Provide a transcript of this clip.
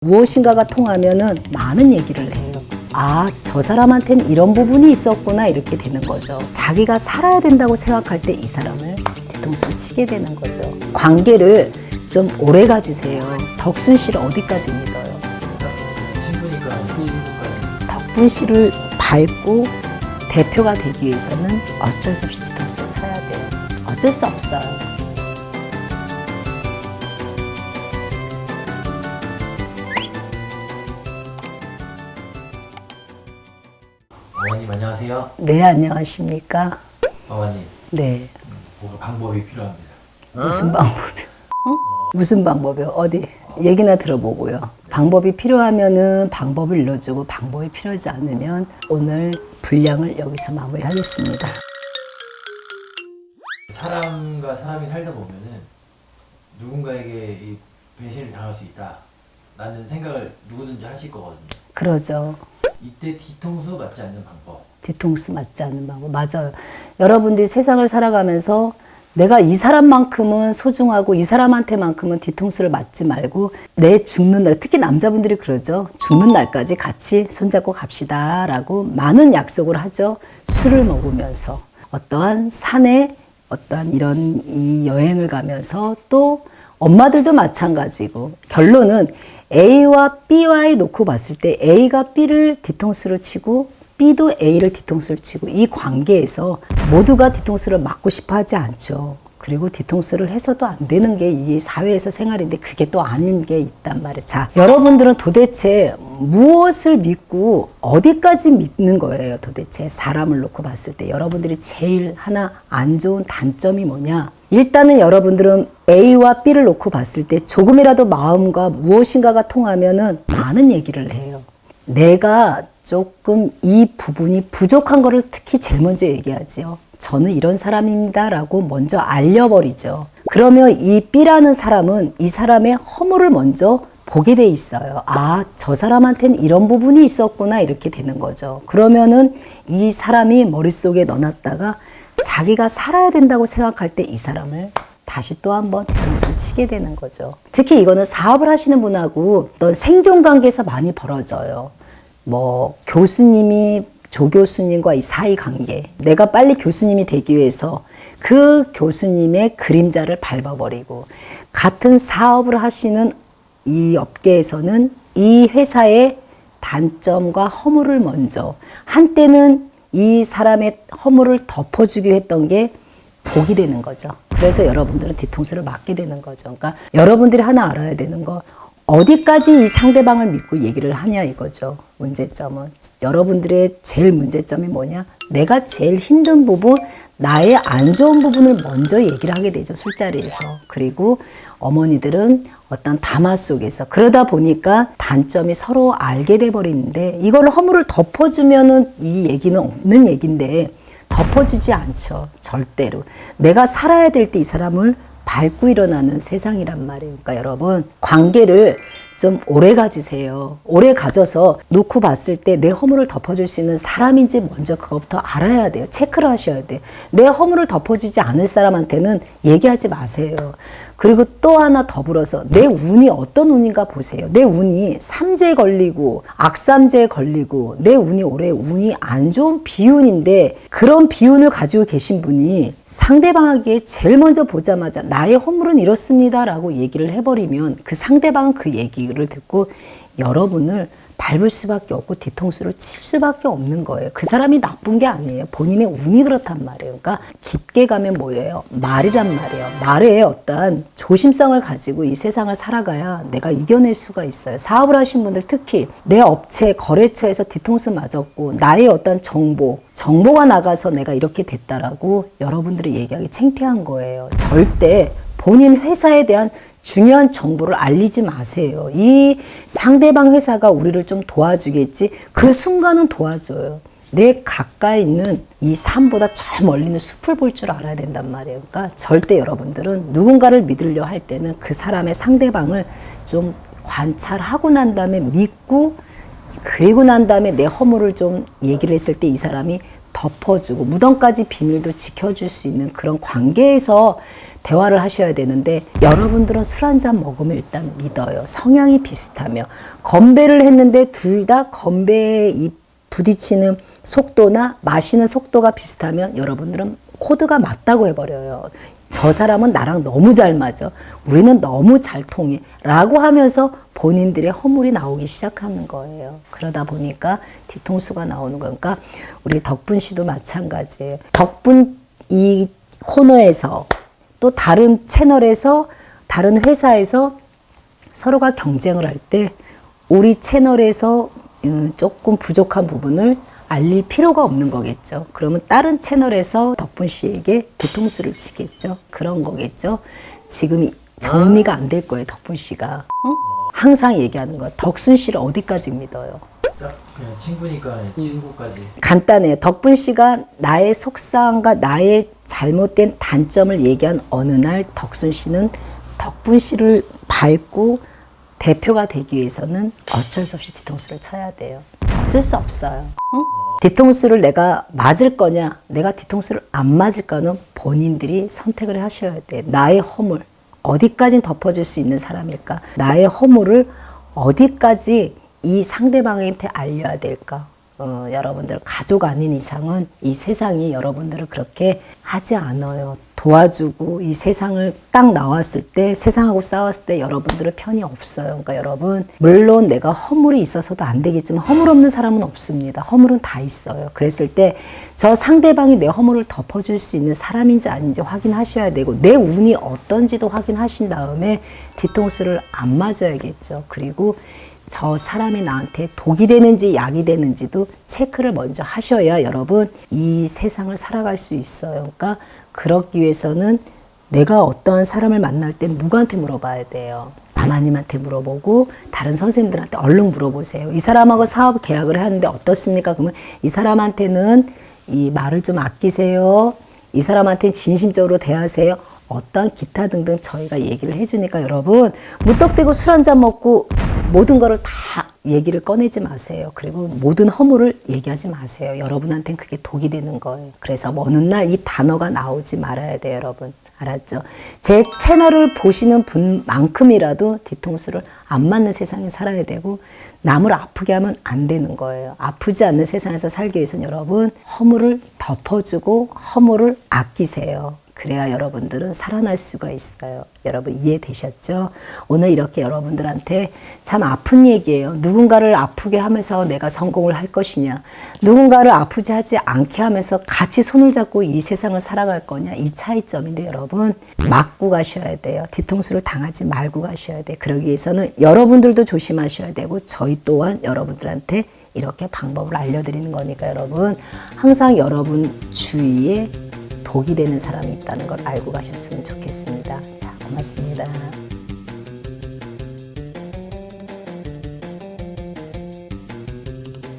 무엇인가가 통하면은 많은 얘기를 해요. 아, 저 사람한테는 이런 부분이 있었구나, 이렇게 되는 거죠. 자기가 살아야 된다고 생각할 때 이 사람을 뒤통수를 치게 되는 거죠. 관계를 좀 오래 가지세요. 덕순 씨를 어디까지 믿어요? 친구니까 친구까지. 덕분 씨를 밟고 대표가 되기 위해서는 어쩔 수 없이 뒤통수를 쳐야 돼요. 어쩔 수 없어요. 어머님 안녕하세요. 네, 안녕하십니까? 어머님 네. 뭔가 방법이 필요합니다. 무슨 방법이요? 무슨 방법이요? 어디? 얘기나 들어보고요. 방법이 필요하면은 방법을 일러주고, 방법이 필요하지 않으면 오늘 분량을 여기서 마무리하겠습니다. 사람과 사람이 살다 보면은 누군가에게 이 배신을 당할 수 있다 라는 생각을 누구든지 하실 거거든요. 그러죠. 이때 뒤통수 맞지 않는 방법. 뒤통수 맞지 않는 방법. 맞아요. 여러분들이 세상을 살아가면서 내가 이 사람만큼은 소중하고 이 사람한테만큼은 뒤통수를 맞지 말고 내 죽는 날, 특히 남자분들이 그러죠. 죽는 날까지 같이 손잡고 갑시다 라고 많은 약속을 하죠. 술을 먹으면서 어떠한 산에 어떠한 이런 이 여행을 가면서 또 엄마들도 마찬가지고, 결론은 A와 B와의 놓고 봤을 때 A가 B를 뒤통수를 치고 B도 A를 뒤통수를 치고, 이 관계에서 모두가 뒤통수를 맞고 싶어 하지 않죠. 그리고 뒤통수를 해서도 안 되는 게 이 사회에서 생활인데 그게 또 아닌 게 있단 말이에요. 자, 여러분들은 도대체 무엇을 믿고 어디까지 믿는 거예요? 도대체 사람을 놓고 봤을 때 여러분들이 제일 하나 안 좋은 단점이 뭐냐? 일단은 여러분들은 A와 B를 놓고 봤을 때 조금이라도 마음과 무엇인가가 통하면은 많은 얘기를 해요. 내가 조금 이 부분이 부족한 거를 특히 제일 먼저 얘기하지요. 저는 이런 사람입니다 라고 먼저 알려버리죠. 그러면 이 B라는 사람은 이 사람의 허물을 먼저 보게 돼 있어요. 아, 저 사람한테는 이런 부분이 있었구나, 이렇게 되는 거죠. 그러면은 이 사람이 머릿속에 넣어놨다가 자기가 살아야 된다고 생각할 때 이 사람을 다시 또 한번 뒤통수를 치게 되는 거죠. 특히 이거는 사업을 하시는 분하고 어떤 생존 관계에서 많이 벌어져요. 뭐 교수님이 조교수님과 이 사이 관계, 내가 빨리 교수님이 되기 위해서 그 교수님의 그림자를 밟아버리고, 같은 사업을 하시는 이 업계에서는 이 회사의 단점과 허물을 먼저, 한때는 이 사람의 허물을 덮어주기로 했던 게 복이 되는 거죠. 그래서 여러분들은 뒤통수를 맞게 되는 거죠. 그러니까 여러분들이 하나 알아야 되는 거, 어디까지 이 상대방을 믿고 얘기를 하냐, 이거죠. 문제점은. 여러분들의 제일 문제점이 뭐냐? 내가 제일 힘든 부분, 나의 안 좋은 부분을 먼저 얘기를 하게 되죠, 술자리에서. 그리고 어머니들은 어떤 담화 속에서, 그러다 보니까 단점이 서로 알게 돼버리는데, 이걸 허물을 덮어주면은 이 얘기는 없는 얘기인데 덮어주지 않죠, 절대로. 내가 살아야 될 때 이 사람을 밟고 일어나는 세상이란 말이에요. 그러니까 여러분, 관계를 좀 오래 가지세요. 오래 가져서 놓고 봤을 때 내 허물을 덮어줄 수 있는 사람인지 먼저 그것부터 알아야 돼요. 체크를 하셔야 돼요. 내 허물을 덮어주지 않을 사람한테는 얘기하지 마세요. 그리고 또 하나 더불어서 내 운이 어떤 운인가 보세요. 내 운이 삼재에 걸리고 악삼재에 걸리고 내 운이 올해 운이 안 좋은 비운인데, 그런 비운을 가지고 계신 분이 상대방에게 제일 먼저 보자마자 나의 허물은 이렇습니다 라고 얘기를 해버리면 그 상대방은 그 얘기를 듣고 여러분을 밟을 수밖에 없고 뒤통수를 칠 수밖에 없는 거예요. 그 사람이 나쁜 게 아니에요. 본인의 운이 그렇단 말이에요. 그러니까 깊게 가면 뭐예요? 말이란 말이에요. 말에 어떤 조심성을 가지고 이 세상을 살아가야 내가 이겨낼 수가 있어요. 사업을 하신 분들 특히 내 업체, 거래처에서 뒤통수 맞았고 나의 어떤 정보가 나가서 내가 이렇게 됐다라고 여러분들이 얘기하기 창피한 거예요. 절대 본인 회사에 대한 중요한 정보를 알리지 마세요. 이 상대방 회사가 우리를 좀 도와주겠지, 그 순간은 도와줘요. 내 가까이 있는 이 산보다 저 멀리 있는 숲을 볼 줄 알아야 된단 말이에요. 그러니까 절대 여러분들은 누군가를 믿으려 할 때는 그 사람의 상대방을 좀 관찰하고 난 다음에 믿고, 그리고 난 다음에 내 허물을 좀 얘기를 했을 때 이 사람이 덮어주고 무덤까지 비밀도 지켜줄 수 있는 그런 관계에서 대화를 하셔야 되는데 여러분들은 술 한 잔 먹으면 일단 믿어요. 성향이 비슷하며 건배를 했는데 둘 다 건배에 이 부딪히는 속도나 마시는 속도가 비슷하면 여러분들은 코드가 맞다고 해버려요. 저 사람은 나랑 너무 잘 맞아. 우리는 너무 잘 통해. 라고 하면서 본인들의 허물이 나오기 시작하는 거예요. 그러다 보니까 뒤통수가 나오는 거니까 우리 덕분 씨도 마찬가지예요. 덕분 이 코너에서 또 다른 채널에서 다른 회사에서 서로가 경쟁을 할 때 우리 채널에서 조금 부족한 부분을 알릴 필요가 없는 거겠죠. 그러면 다른 채널에서 덕분 씨에게 뒤통수를 치겠죠. 그런 거겠죠. 지금 정리가 안 될 거예요. 덕분 씨가. 항상 얘기하는 거야. 덕순 씨를 어디까지 믿어요? 딱 그냥 친구니까 친구까지. 간단해요. 덕분 씨가 나의 속상함과 나의 잘못된 단점을 얘기한 어느 날 덕순 씨는 덕분 씨를 밟고 대표가 되기 위해서는 어쩔 수 없이 뒤통수를 쳐야 돼요. 어쩔 수 없어요. 뒤통수를 내가 맞을 거냐, 내가 뒤통수를 안 맞을까는 본인들이 선택을 하셔야 돼. 나의 허물, 어디까지 덮어줄 수 있는 사람일까? 나의 허물을 어디까지 이 상대방한테 알려야 될까? 여러분들 가족 아닌 이상은 이 세상이 여러분들을 그렇게 하지 않아요. 도와주고 이 세상을 딱 나왔을 때 세상하고 싸웠을 때 여러분들은 편이 없어요. 그러니까 여러분 물론 내가 허물이 있어서도 안 되겠지만 허물 없는 사람은 없습니다. 허물은 다 있어요. 그랬을 때 저 상대방이 내 허물을 덮어줄 수 있는 사람인지 아닌지 확인하셔야 되고 내 운이 어떤지도 확인하신 다음에 뒤통수를 안 맞아야겠죠. 그리고 저 사람이 나한테 독이 되는지 약이 되는지도 체크를 먼저 하셔야 여러분 이 세상을 살아갈 수 있어요. 그러니까 그러기 위해서는 내가 어떤 사람을 만날 때 누구한테 물어봐야 돼요. 마마님한테 물어보고 다른 선생님들한테 얼른 물어보세요. 이 사람하고 사업 계약을 하는데 어떻습니까? 그러면 이 사람한테는 이 말을 좀 아끼세요. 이 사람한테는 진심적으로 대하세요. 어떤 기타 등등 저희가 얘기를 해주니까 여러분 무턱대고 술 한잔 먹고 모든 거를 다 얘기를 꺼내지 마세요. 그리고 모든 허물을 얘기하지 마세요. 여러분한테는 그게 독이 되는 거예요. 그래서 어느 날 이 단어가 나오지 말아야 돼요, 여러분. 알았죠? 제 채널을 보시는 분만큼이라도 뒤통수를 안 맞는 세상에 살아야 되고 남을 아프게 하면 안 되는 거예요. 아프지 않는 세상에서 살기 위해서는 여러분 허물을 덮어주고 허물을 아끼세요. 그래야 여러분들은 살아날 수가 있어요. 여러분 이해되셨죠? 오늘 이렇게 여러분들한테 참 아픈 얘기예요. 누군가를 아프게 하면서 내가 성공을 할 것이냐. 누군가를 아프지 하지 않게 하면서 같이 손을 잡고 이 세상을 살아갈 거냐. 이 차이점인데 여러분 맞고 가셔야 돼요. 뒤통수를 당하지 말고 가셔야 돼요. 그러기 위해서는 여러분들도 조심하셔야 되고 저희 또한 여러분들한테 이렇게 방법을 알려드리는 거니까 여러분 항상 여러분 주위에 독이 되는 사람이 있다는 걸 알고 가셨으면 좋겠습니다. 자, 고맙습니다.